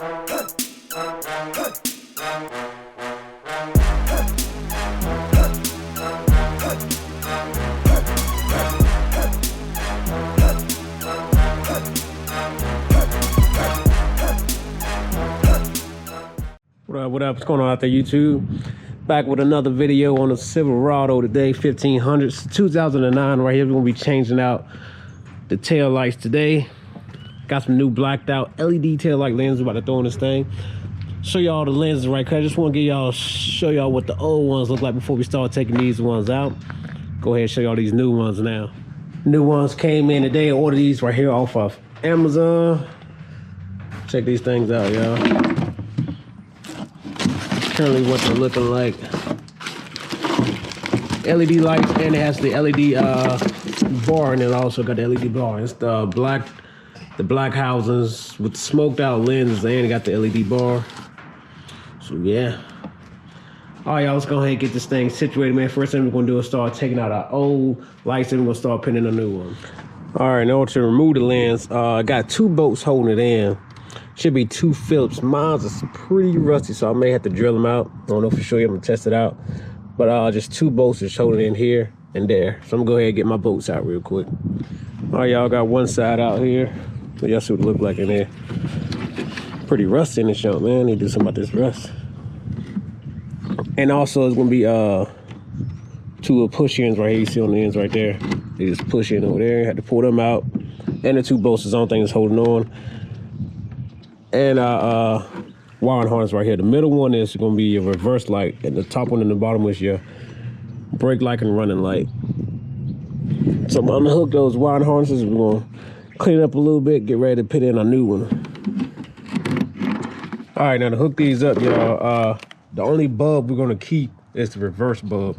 What up? What's going on out there, YouTube? Back with another video on the Silverado today, 1500, 2009. Right here, we're gonna be changing out the tail lights today. Got some new blacked out LED tail light lenses. About to throw in this thing. Show y'all the lenses right quick. I just want to show y'all what the old ones look like before we start taking these ones out. Go ahead and show y'all these new ones now. New ones came in today. I ordered these right here off of Amazon. Check these things out, y'all. Currently what they're looking like. LED lights, and it has the LED bar, and it also got the LED bar. It's the black housings with the smoked out lens, and it got the LED bar. So yeah. All right, y'all, let's go ahead and get this thing situated, man. First thing we're gonna do is start taking out our old lights, and we're gonna start putting in a new one. All right, in order to remove the lens, I got two bolts holding it in. Should be two Phillips. Mine's is pretty rusty, so I may have to drill them out. I don't know for sure. I'm gonna test it out. But just two bolts just holding it in here and there. So I'm gonna go ahead and get my bolts out real quick. All right, y'all, got one side out here. So y'all see what it look like in there. Pretty rusty in this junk, man. Need to do something about this rust. And also it's gonna be two push ends right here. You see on the ends right there. They just push in over there. Had to pull them out. And the two bolts is the only thing that's holding on. And wiring harness right here. The middle one is going to be your reverse light, and the top one and the bottom is your brake light and running light. So I'm going to unhook those wiring harnesses. We're going to clean it up a little bit, get ready to put in a new one. All right, now to hook these up, y'all, the only bulb we're going to keep is the reverse bulb,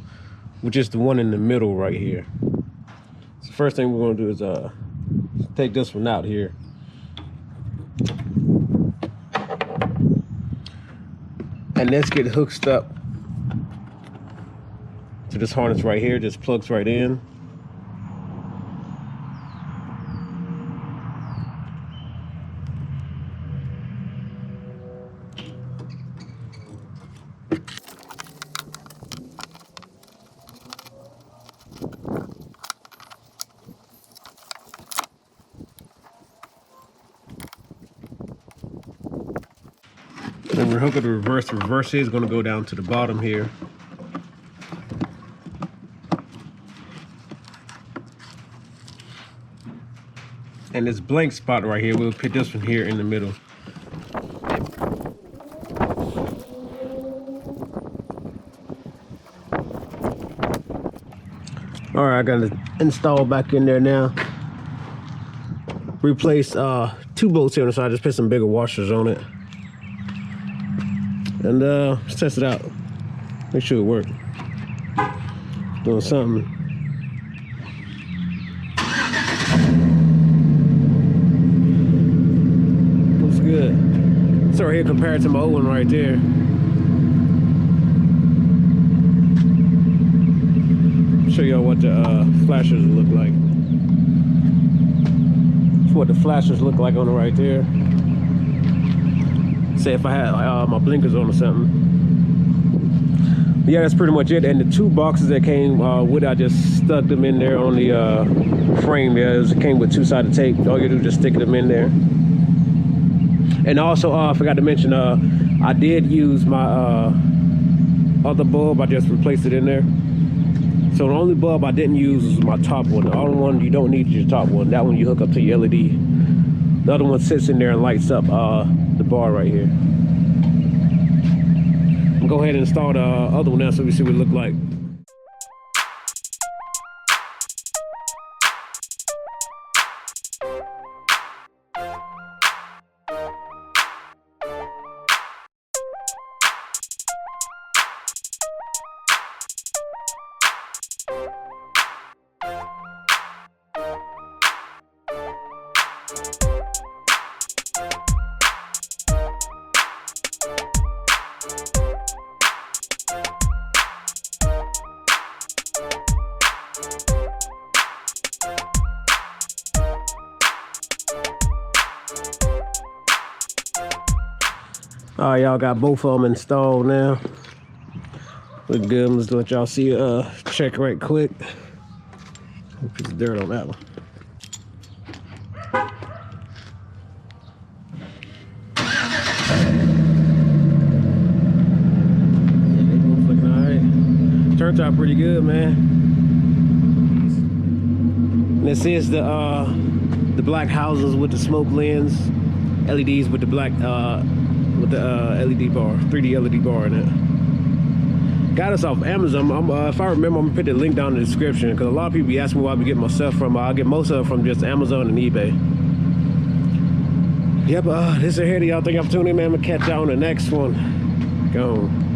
which is the one in the middle right here. So the first thing we're going to do is take this one out here. And let's get hooked up to this harness right here. Just plugs right in. And we're hooking the reverse. The reverse is going to go down to the bottom here. And this blank spot right here, we'll put this one here in the middle. All right, I got it installed back in there now. Replace two bolts here on the side. Just put some bigger washers on it. And let's test it out. Make sure it works. Doing something. Looks good. So right here compared to my old one right there. Show y'all what the flashers look like. That's what the flashers look like on it right there. Say if I had my blinkers on or something. But yeah, that's pretty much it. And the two boxes that came with, I just stuck them in there on the frame there. It came with two-sided tape. All you do is just stick them in there. And also, I forgot to mention, I did use my other bulb. I just replaced it in there. So the only bulb I didn't use was my top one. The other one you don't need is your top one. That one you hook up to your LED. The other one sits in there and lights up the bar right here. I'll go ahead and install the other one now so we see what it looks like. All right, y'all got both of them installed now. Look good. Let's let y'all see check right quick. A piece of dirt on that one. Yeah, they both looking all right. Turns out pretty good, man. And this is the black houses with the smoke lens, LEDs with the black LED bar, 3D LED bar in it. Got us off Amazon. If I remember, I'm gonna put the link down in the description because a lot of people be asking me where I be getting my stuff from. I get most of it from just Amazon and eBay. Yep, this is here to y'all. Thank y'all for tuning in, man. I'm gonna catch y'all on the next one. Go on.